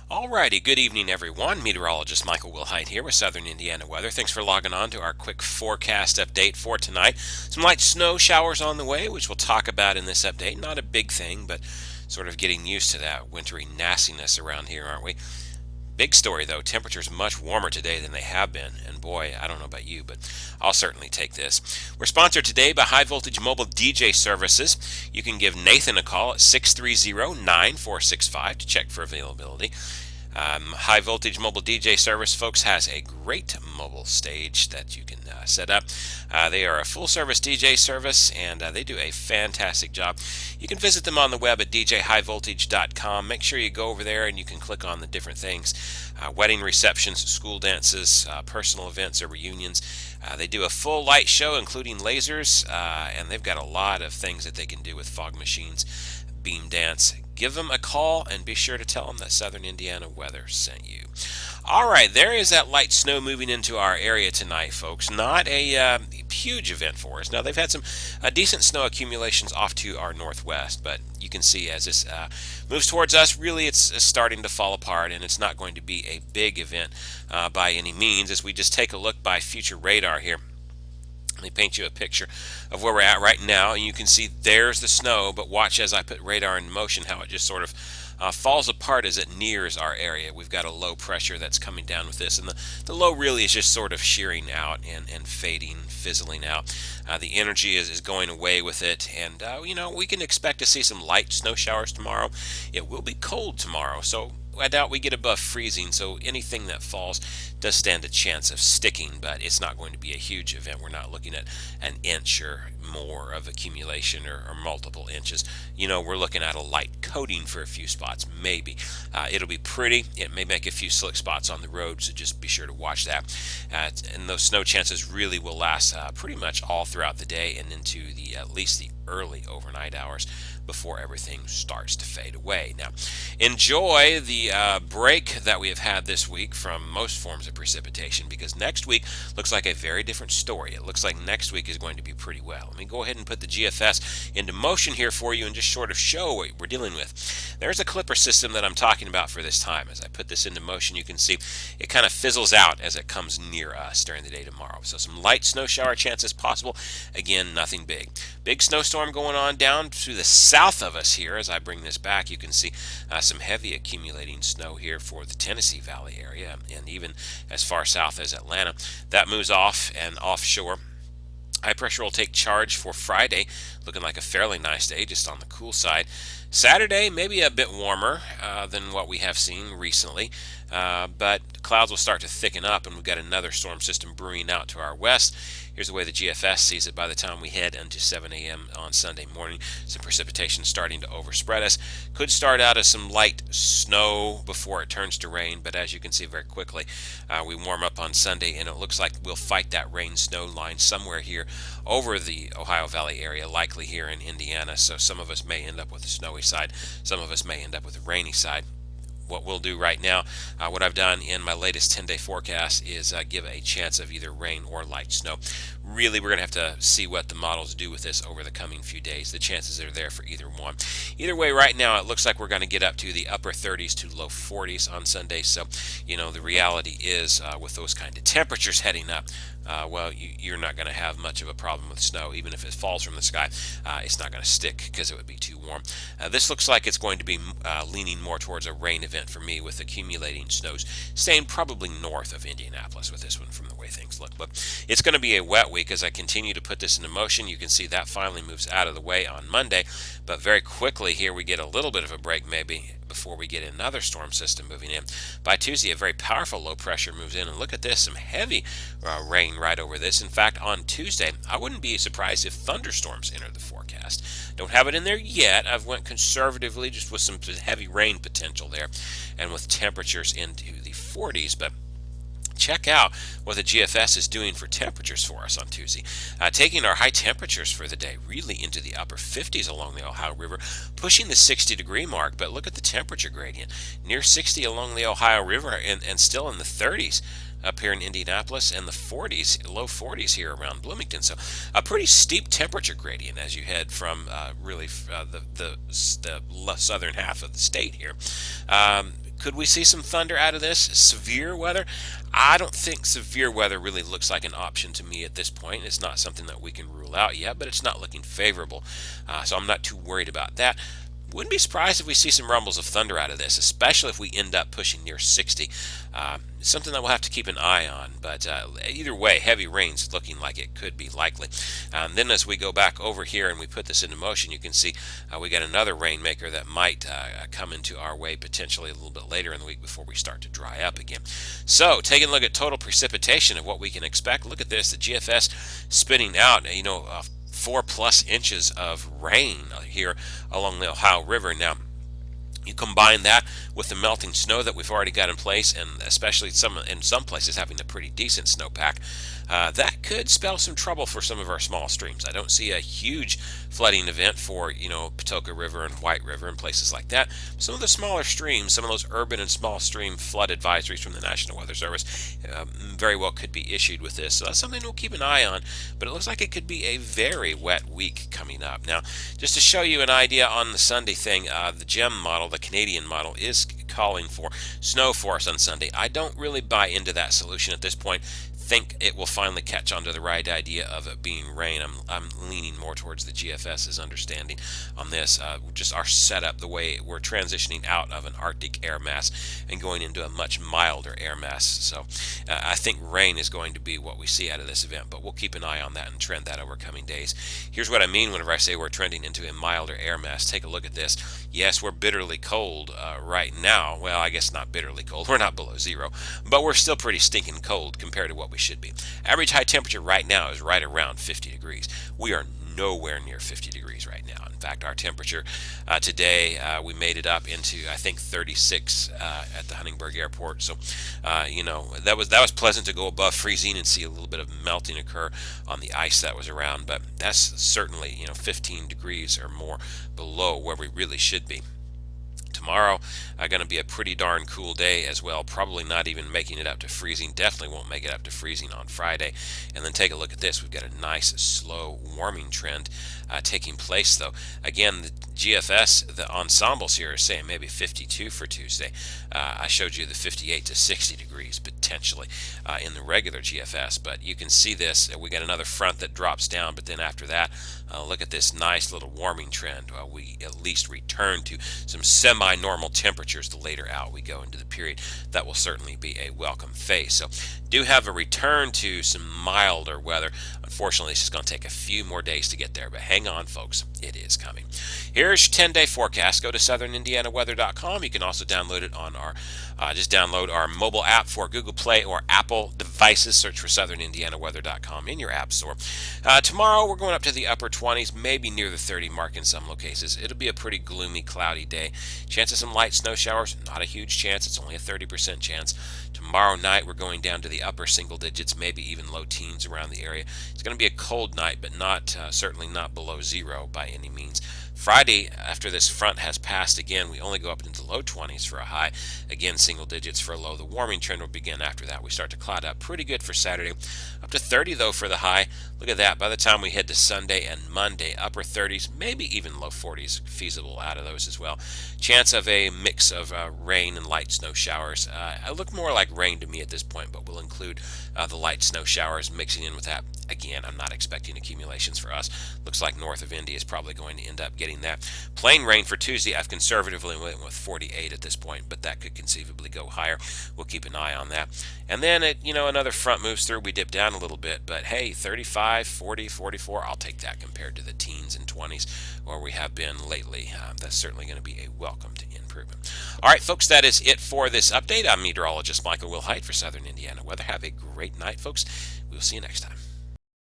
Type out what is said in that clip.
Alrighty, good evening everyone. Meteorologist Michael Wilhite here with Southern Indiana Weather. Thanks for logging on to our quick forecast update for tonight. Some light snow showers on the way, which we'll talk about in this update. Not a big thing, but sort of getting used to that wintry nastiness around here, aren't we? Big story though, temperatures much warmer today than they have been, and boy, I don't know about you, but I'll certainly take this. We're sponsored today by High Voltage Mobile DJ Services. You can give Nathan a call at 630-9465 to check for availability. High Voltage Mobile DJ Service, folks, has a great mobile stage that you can set up. They are a full service DJ service and they do a fantastic job. You can visit them on the web at djhighvoltage.com. Make sure you go over there and you can click on the different things: wedding receptions, school dances, personal events or reunions. They do a full light show including lasers, and they've got a lot of things that they can do with fog machines, beam dance. Give them a call and be sure to tell them that Southern Indiana Weather sent you. All right, there is that light snow moving into our area tonight, folks. Not a huge event for us. Now, they've had some decent snow accumulations off to our northwest, but you can see as this moves towards us, really it's starting to fall apart, and it's not going to be a big event by any means. As we just take a look by future radar here, let me paint you a picture of where we're at right now, and you can see there's the snow, but watch as I put radar in motion how it just sort of falls apart as it nears our area. We've got a low pressure that's coming down with this, and the low really is just sort of shearing out and fading, fizzling out. The energy is going away with it, and we can expect to see some light snow showers tomorrow. It will be cold tomorrow, so I doubt we get above freezing, so anything that falls does stand a chance of sticking, but it's not going to be a huge event. We're not looking at an inch or more of accumulation or multiple inches. We're looking at a light coating for a few spots, maybe. It'll be pretty. It may make a few slick spots on the road, so just be sure to watch that. And those snow chances really will last pretty much all throughout the day and into at least the early overnight hours before everything starts to fade away. Now, enjoy the break that we have had this week from most forms of precipitation, because next week looks like a very different story. It looks like next week is going to be pretty well. Let me go ahead and put the GFS into motion here for you and just sort of show what we're dealing with. There's a clipper system that I'm talking about for this time. As I put this into motion, you can see it kind of fizzles out as it comes near us during the day tomorrow. So some light snow shower chances possible. Again, nothing big. Big snowstorm going on down to the south of us here. As I bring this back, you can see some heavy accumulating snow here for the Tennessee Valley area and even as far south as Atlanta. That moves off and offshore. High pressure will take charge for Friday, looking like a fairly nice day, just on the cool side. Saturday, maybe a bit warmer than what we have seen recently, but clouds will start to thicken up, and we've got another storm system brewing out to our west. Here's the way the GFS sees it by the time we head into 7 a.m. on Sunday morning. Some precipitation starting to overspread us. Could start out as some light snow before it turns to rain, but as you can see very quickly, we warm up on Sunday, and it looks like we'll fight that rain-snow line somewhere here over the Ohio Valley area, likely here in Indiana. So some of us may end up with a snowy side. Some of us may end up with a rainy side. What we'll do right now, what I've done in my latest 10-day forecast is give a chance of either rain or light snow. Really, we're going to have to see what the models do with this over the coming few days. The chances are there for either one. Either way, right now, it looks like we're going to get up to the upper 30s to low 40s on Sunday. So, the reality is with those kind of temperatures heading up, you're not going to have much of a problem with snow. Even if it falls from the sky, it's not going to stick because it would be too warm. This looks like it's going to be leaning more towards a rain event for me, with accumulating snows staying probably north of Indianapolis with this one from the way things look. But it's going to be a wet week as I continue to put this into motion. You can see that finally moves out of the way on Monday, but very quickly here we get a little bit of a break maybe before we get another storm system moving in. By Tuesday, a very powerful low pressure moves in, and look at this, some heavy rain right over this. In fact, on Tuesday, I wouldn't be surprised if thunderstorms enter the forecast. Don't have it in there yet. I've went conservatively just with some heavy rain potential there, and with temperatures into the 40s, but check out what the GFS is doing for temperatures for us on Tuesday. Taking our high temperatures for the day really into the upper 50s along the Ohio River, pushing the 60-degree mark, but look at the temperature gradient. Near 60 along the Ohio River and still in the 30s up here in Indianapolis, and the 40s, low 40s here around Bloomington. So a pretty steep temperature gradient as you head from the southern half of the state here. Could we see some thunder out of this? Severe weather? I don't think severe weather really looks like an option to me at this point. It's not something that we can rule out yet, but it's not looking favorable. So I'm not too worried about that. Wouldn't be surprised if we see some rumbles of thunder out of this, especially if we end up pushing near 60. Something that we'll have to keep an eye on. But either way, heavy rain's looking like it could be likely. Then as we go back over here and we put this into motion, you can see we got another rainmaker that might come into our way potentially a little bit later in the week before we start to dry up again. So taking a look at total precipitation of what we can expect. Look at this, the GFS spitting out, 4+ inches of rain here along the Ohio River. Now, you combine that with the melting snow that we've already got in place, and especially in some places having a pretty decent snowpack, that could spell some trouble for some of our small streams. I don't see a huge flooding event for Patoka River and White River and places like that. Some of the smaller streams, some of those urban and small stream flood advisories from the National Weather Service very well could be issued with this. So that's something we'll keep an eye on, but it looks like it could be a very wet week coming up. Now, just to show you an idea on the Sunday thing, the GEM model, the Canadian model, is calling for snow for us on Sunday. I don't really buy into that solution at this point. Think it will finally catch on to the right idea of it being rain. I'm leaning more towards the GFS's understanding on this. Just our setup, the way we're transitioning out of an Arctic air mass and going into a much milder air mass. So I think rain is going to be what we see out of this event, but we'll keep an eye on that and trend that over coming days. Here's what I mean whenever I say we're trending into a milder air mass. Take a look at this. Yes, we're bitterly cold right now. Well, I guess not bitterly cold. We're not below zero, but we're still pretty stinking cold compared to what we should be. Average high temperature right now is right around 50 degrees. We are nowhere near 50 degrees right now. In fact, our temperature today, we made it up into, I think, 36 at the Huntingburg Airport. So, that was pleasant to go above freezing and see a little bit of melting occur on the ice that was around. But that's certainly, 15 degrees or more below where we really should be. Tomorrow going to be a pretty darn cool day as well, probably not even making it up to freezing. Definitely won't make it up to freezing on Friday. And then take a look at this. We've got a nice slow warming trend taking place, though. Again, the GFS, the ensembles here are saying maybe 52 for Tuesday. I showed you the 58 to 60 degrees potentially in the regular GFS, but you can see this. We got another front that drops down, but then after that, look at this nice little warming trend. We at least return to some semi-normal temperatures the later out we go into the period. That will certainly be a welcome phase. So do have a return to some milder weather. Unfortunately, it's just going to take a few more days to get there, but hang on, folks. It is coming. Here's your 10-day forecast. Go to southernindianaweather.com. You can also download it on just download our mobile app for Google Play or Apple devices. Search for southernindianaweather.com in your app store. Tomorrow, we're going up to the upper 20s, maybe near the 30 mark in some locations. It'll be a pretty gloomy, cloudy day. Chance of some light snow showers, not a huge chance. It's only a 30% chance. Tomorrow night, we're going down to the upper single digits, maybe even low teens around the area. It's going to be a cold night, but certainly not below zero by any means. Friday, after this front has passed again, we only go up into the low 20s for a high. Again, single digits for a low. The warming trend will begin after that. We start to cloud up pretty good for Saturday. Up to 30, though, for the high. Look at that. By the time we head to Sunday and Monday, upper 30s, maybe even low 40s feasible out of those as well. Chance of a mix of rain and light snow showers. I look more like rain to me at this point, but we'll include the light snow showers mixing in with that. Again, I'm not expecting accumulations for us. Looks like north of Indy is probably going to end up getting that. Plain rain for Tuesday, I've conservatively went with 48 at this point, but that could conceivably go higher. We'll keep an eye on that. And then, another front moves through. We dip down a little bit, but hey, 35, 40, 44, I'll take that compared to the teens and 20s where we have been lately. That's certainly going to be a welcomed improvement. All right, folks, that is it for this update. I'm meteorologist Michael Wilhite for Southern Indiana Weather. Have a great night, folks. We'll see you next time.